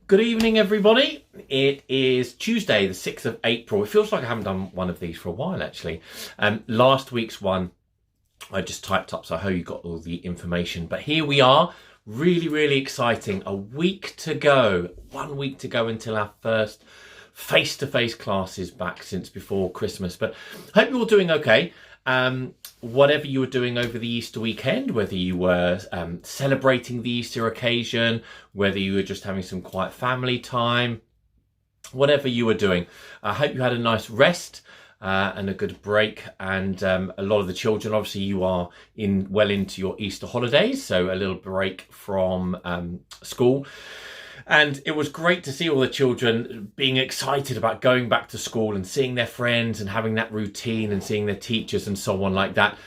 Good evening, everybody. It is Tuesday, the 6th of April. It feels like I haven't done one of these for a while, actually. Last week's one, I just typed up, so I hope you got all the information. But here we are, really, really exciting. A week to go, 1 week to go until our first face-to-face classes back since before Christmas. But I hope you're all doing okay. Whatever you were doing over the Easter weekend, whether you were celebrating the Easter occasion, whether you were just having some quiet family time, whatever you were doing, I hope you had a nice rest and a good break. And a lot of the children, obviously you are well into your Easter holidays, so a little break from school. And it was great to see all the children being excited about going back to school and seeing their friends and having that routine and seeing their teachers and so on like that.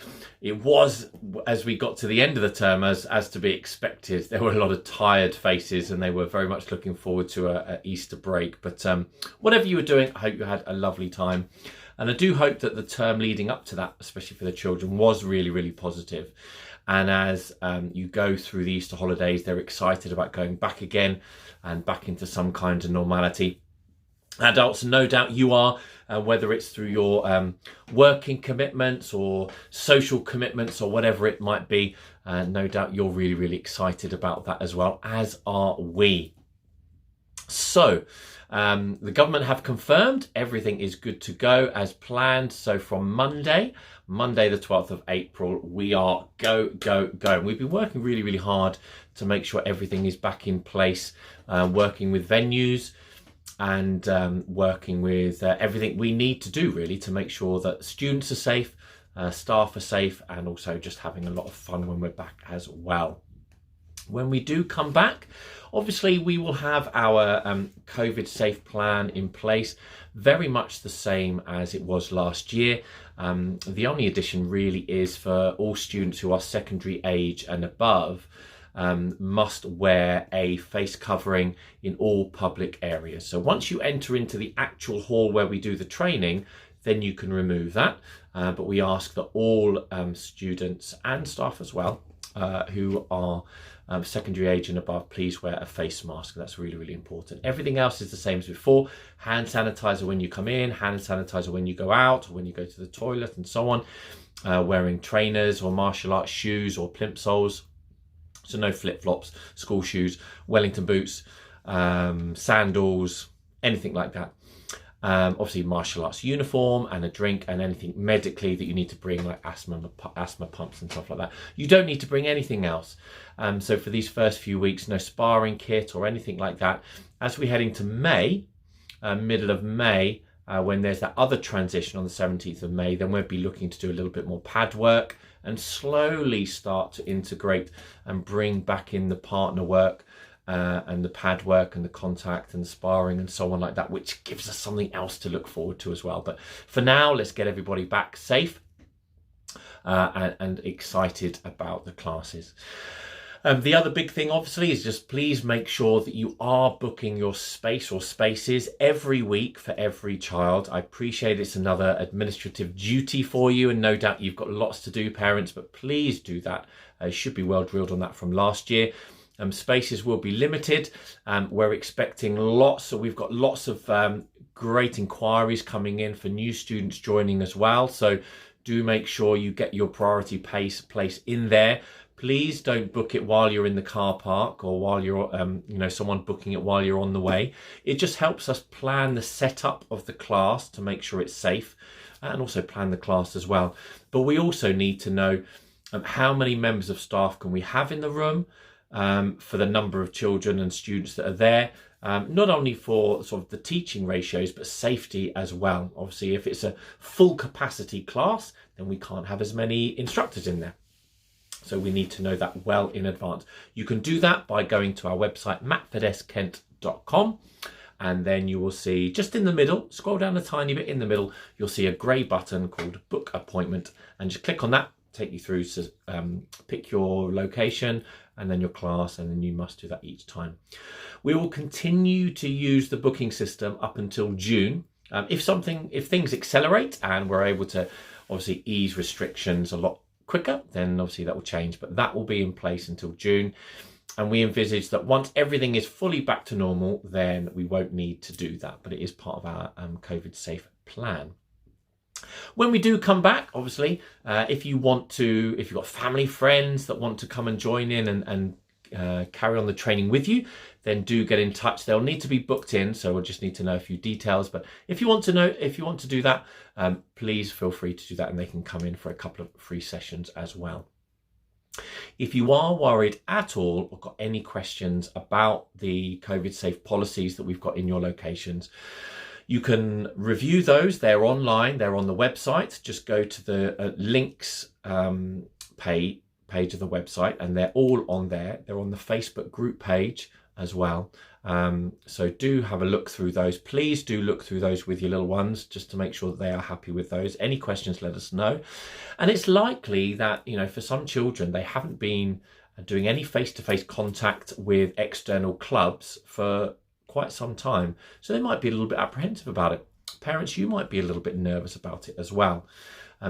It was, as we got to the end of the term, as to be expected, there were a lot of tired faces and they were very much looking forward to a Easter break. But whatever you were doing, I hope you had a lovely time. And I do hope that the term leading up to that, especially for the children, was really, really positive. And as you go through the Easter holidays, they're excited about going back again and back into some kind of normality. Adults, no doubt you are, whether it's through your working commitments or social commitments or whatever it might be, no doubt you're really, really excited about that as well, as are we. So, the government have confirmed everything is good to go as planned. So from Monday the 12th of April, we are go. We've been working really, really hard to make sure everything is back in place, working with venues and working with everything we need to do really to make sure that students are safe, staff are safe, and also just having a lot of fun when we're back as well. When we do come back, obviously we will have our COVID safe plan in place, very much the same as it was last year. The only addition really is for all students who are secondary age and above must wear a face covering in all public areas. So once you enter into the actual hall where we do the training, then you can remove that. But we ask that all students and staff as well who are secondary age and above, please wear a face mask. That's really, really important. Everything else is the same as before. Hand sanitizer when you come in, hand sanitizer when you go out, or when you go to the toilet and so on. Wearing trainers or martial arts shoes or plimsolls. So no flip-flops, school shoes, Wellington boots, sandals, anything like that. Obviously martial arts uniform and a drink and anything medically that you need to bring, like asthma pumps and stuff like that. You don't need to bring anything else. So for these first few weeks, no sparring kit or anything like that. As we head into May, middle of May, when there's that other transition on the 17th of May, then we'll be looking to do a little bit more pad work and slowly start to integrate and bring back in the partner work and the pad work and the contact and the sparring and so on like that, which gives us something else to look forward to as well. But for now, let's get everybody back safe and excited about the classes. The other big thing, obviously, is just please make sure that you are booking your space or spaces every week for every child. I appreciate it's another administrative duty for you, and no doubt you've got lots to do, parents, but please do that. You should be well drilled on that from last year. Spaces will be limited. We're expecting lots, so we've got lots of great inquiries coming in for new students joining as well. So do make sure you get your priority place in there. Please don't book it while you're in the car park or while you're, someone booking it while you're on the way. It just helps us plan the setup of the class to make sure it's safe and also plan the class as well. But we also need to know how many members of staff can we have in the room for the number of children and students that are there. Not only for sort of the teaching ratios, but safety as well. Obviously, if it's a full capacity class, then we can't have as many instructors in there. So we need to know that well in advance. You can do that by going to our website, matfordskent.com, and then you will see just in the middle, scroll down a tiny bit in the middle, you'll see a grey button called Book Appointment, and just click on that, take you through to pick your location and then your class, and then you must do that each time. We will continue to use the booking system up until June. If things accelerate and we're able to obviously ease restrictions a lot quicker, then obviously that will change, but that will be in place until June. And we envisage that once everything is fully back to normal, then we won't need to do that. But it is part of our COVID safe plan. When we do come back, obviously, if you've got family, friends that want to come and join in and carry on the training with you, then do get in touch. They'll need to be booked in, so we'll just need to know a few details. But if you want to do that, please feel free to do that, and they can come in for a couple of free sessions as well. If you are worried at all or got any questions about the COVID safe policies that we've got in your locations, you can review those. They're online, they're on the website. Just go to the links page of the website, and they're all on there. They're on the Facebook group page as well. So do have a look through those. Please do look through those with your little ones, just to make sure that they are happy with those. Any questions, let us know. And it's likely that, for some children, they haven't been doing any face-to-face contact with external clubs for quite some time. So they might be a little bit apprehensive about it. Parents, you might be a little bit nervous about it as well.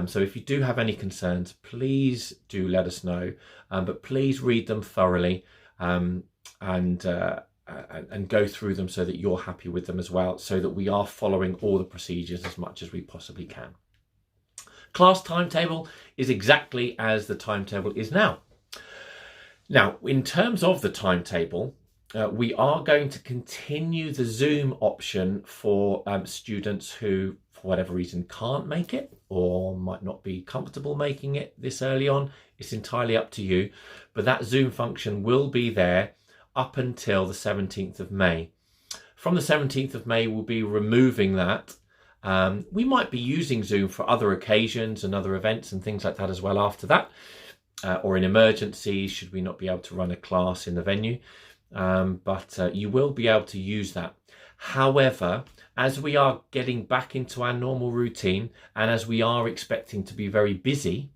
So if you do have any concerns, please do let us know. But please read them thoroughly and go through them so that you're happy with them as well, so that we are following all the procedures as much as we possibly can. Class timetable is exactly as the timetable is now. Now, in terms of the timetable, we are going to continue the Zoom option for students who, for whatever reason, can't make it or might not be comfortable making it this early on. It's entirely up to you, but that Zoom function will be there up until the 17th of May. From the 17th of May, we'll be removing that. We might be using Zoom for other occasions and other events and things like that as well after that, or in emergencies, should we not be able to run a class in the venue. But you will be able to use that. However, as we are getting back into our normal routine, and as we are expecting to be very busy,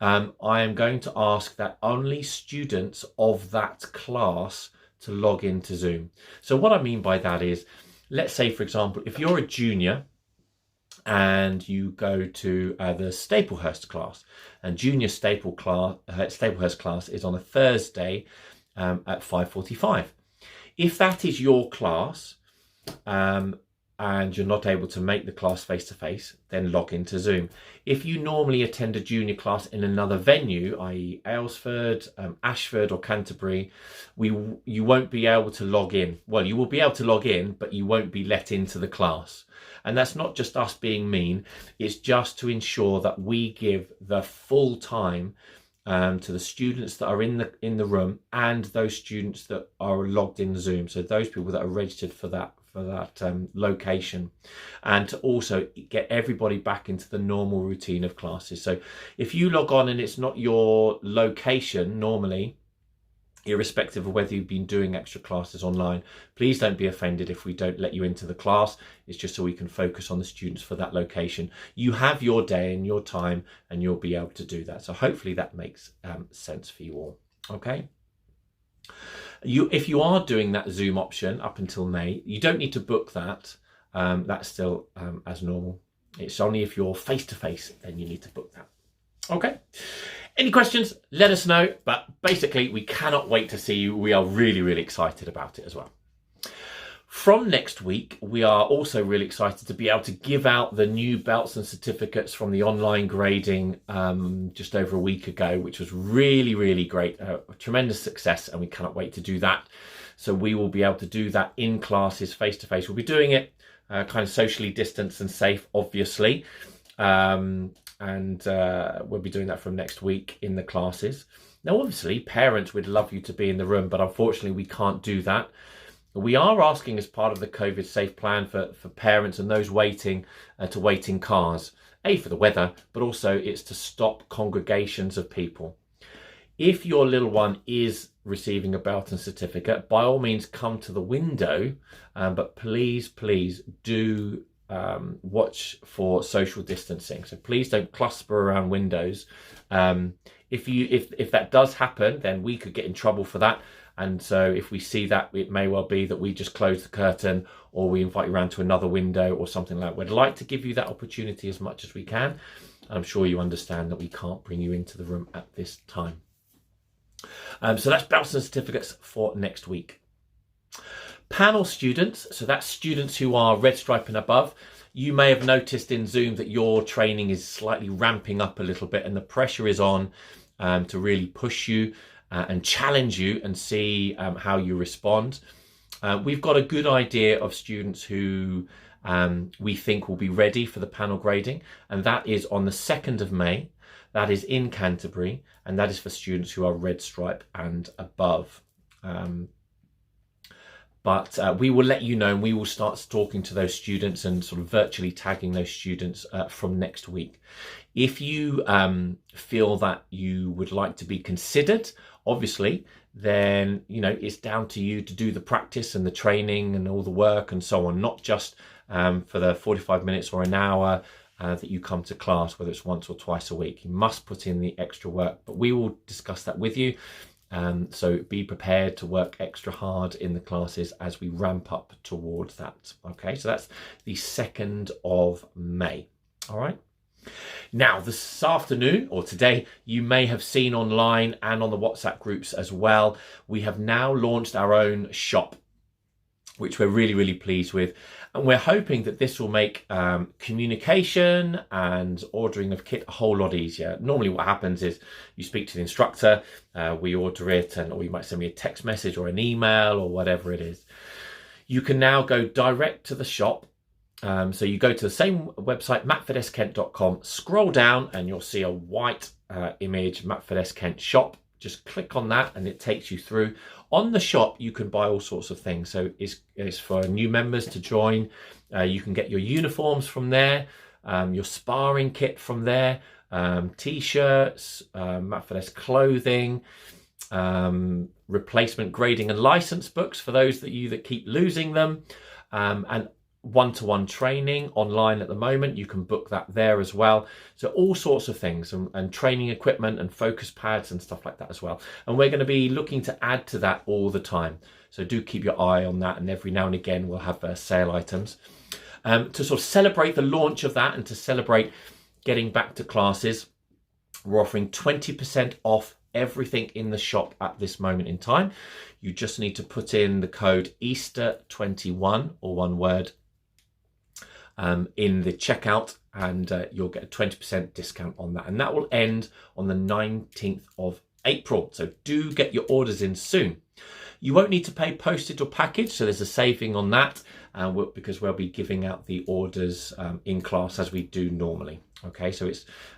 I am going to ask that only students of that class to log into Zoom. So what I mean by that is, let's say, for example, if you're a junior and you go to the Staplehurst class, and junior Staplehurst class is on a Thursday at 5:45. If that is your class, and you're not able to make the class face-to-face, then log into Zoom. If you normally attend a junior class in another venue, i.e. Aylesford, Ashford or Canterbury, you won't be able to log in. Well, you will be able to log in, but you won't be let into the class. And that's not just us being mean, it's just to ensure that we give the full time to the students that are in the room and those students that are logged in Zoom. So those people that are registered for that location, and to also get everybody back into the normal routine of classes. So if you log on and it's not your location normally, irrespective of whether you've been doing extra classes online, please don't be offended if we don't let you into the class. It's just so we can focus on the students for that location. You have your day and your time, and you'll be able to do that. So hopefully that makes sense for you all. Okay. If you are doing that Zoom option up until May, you don't need to book that. That's still as normal. It's only if you're face-to-face, then you need to book that. Okay. Any questions, let us know. But basically, we cannot wait to see you. We are really, really excited about it as well. From next week, we are also really excited to be able to give out the new belts and certificates from the online grading just over a week ago, which was really, really great. A tremendous success, and we cannot wait to do that. So we will be able to do that in classes face-to-face. We'll be doing it kind of socially distanced and safe, obviously. And we'll be doing that from next week in the classes. Now, obviously, parents would love you to be in the room, but unfortunately, we can't do that. We are asking, as part of the COVID safe plan, for parents and those waiting to wait in cars, for the weather, but also it's to stop congregations of people. If your little one is receiving a belt and certificate, by all means come to the window, but please do watch for social distancing. So please don't cluster around windows. If that does happen, then we could get in trouble for that. And so if we see that, it may well be that we just close the curtain, or we invite you around to another window or something like that. We'd like to give you that opportunity as much as we can. And I'm sure you understand that we can't bring you into the room at this time. So that's belts and certificates for next week. Panel students, so that's students who are red stripe and above. You may have noticed in Zoom that your training is slightly ramping up a little bit, and the pressure is on to really push you and challenge you and see how you respond. We've got a good idea of students who we think will be ready for the panel grading, and that is on the 2nd of May. That is in Canterbury, and that is for students who are red stripe and above. But we will let you know, and we will start talking to those students and sort of virtually tagging those students from next week. If you feel that you would like to be considered, obviously, then, you know, it's down to you to do the practice and the training and all the work and so on, not just for the 45 minutes or an hour that you come to class, whether it's once or twice a week. You must put in the extra work, but we will discuss that with you. So be prepared to work extra hard in the classes as we ramp up towards that. Okay, so that's the 2nd of May. All right. Now, this afternoon or today, you may have seen online and on the WhatsApp groups as well, we have now launched our own shop, which we're really, really pleased with. And we're hoping that this will make communication and ordering of kit a whole lot easier. Normally what happens is you speak to the instructor, we order it, or you might send me a text message or an email or whatever it is. You can now go direct to the shop. So you go to the same website, matfordesk.com, scroll down and you'll see a white image, Matford Kent shop. Just click on that and it takes you through. On the shop, you can buy all sorts of things. So it's for new members to join. You can get your uniforms from there, your sparring kit from there, t-shirts, Matford clothing, replacement grading and license books for those that keep losing them, and one-to-one training online at the moment. You can book that there as well. So all sorts of things, and training equipment and focus pads and stuff like that as well. And we're going to be looking to add to that all the time. So do keep your eye on that, and every now and again we'll have sale items. To sort of celebrate the launch of that and to celebrate getting back to classes, we're offering 20% off everything in the shop at this moment in time. You just need to put in the code Easter21, or one word, in the checkout, and you'll get a 20% discount on that. And that will end on the 19th of April. So do get your orders in soon. You won't need to pay postage or package, so there's a saving on that, because we'll be giving out the orders in class as we do normally. Okay, so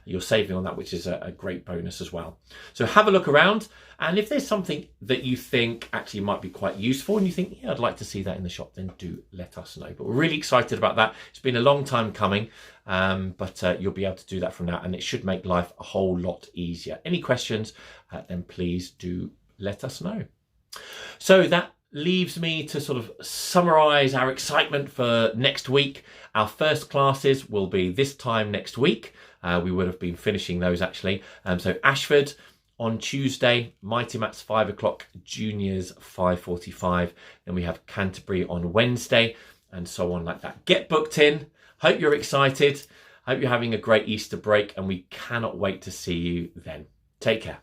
you're saving on that, which is a great bonus as well. So have a look around, and if there's something that you think actually might be quite useful and you think, yeah, I'd like to see that in the shop, then do let us know. But we're really excited about that. It's been a long time coming, but you'll be able to do that from now, and it should make life a whole lot easier. Any questions, then please do let us know. So that leaves me to sort of summarize our excitement for next week. Our first classes will be this time next week. We would have been finishing those actually. So Ashford on Tuesday, Mighty Mats 5 o'clock, Juniors 5:45. Then we have Canterbury on Wednesday, and so on like that. Get booked in. Hope you're excited. Hope you're having a great Easter break, and we cannot wait to see you then. Take care.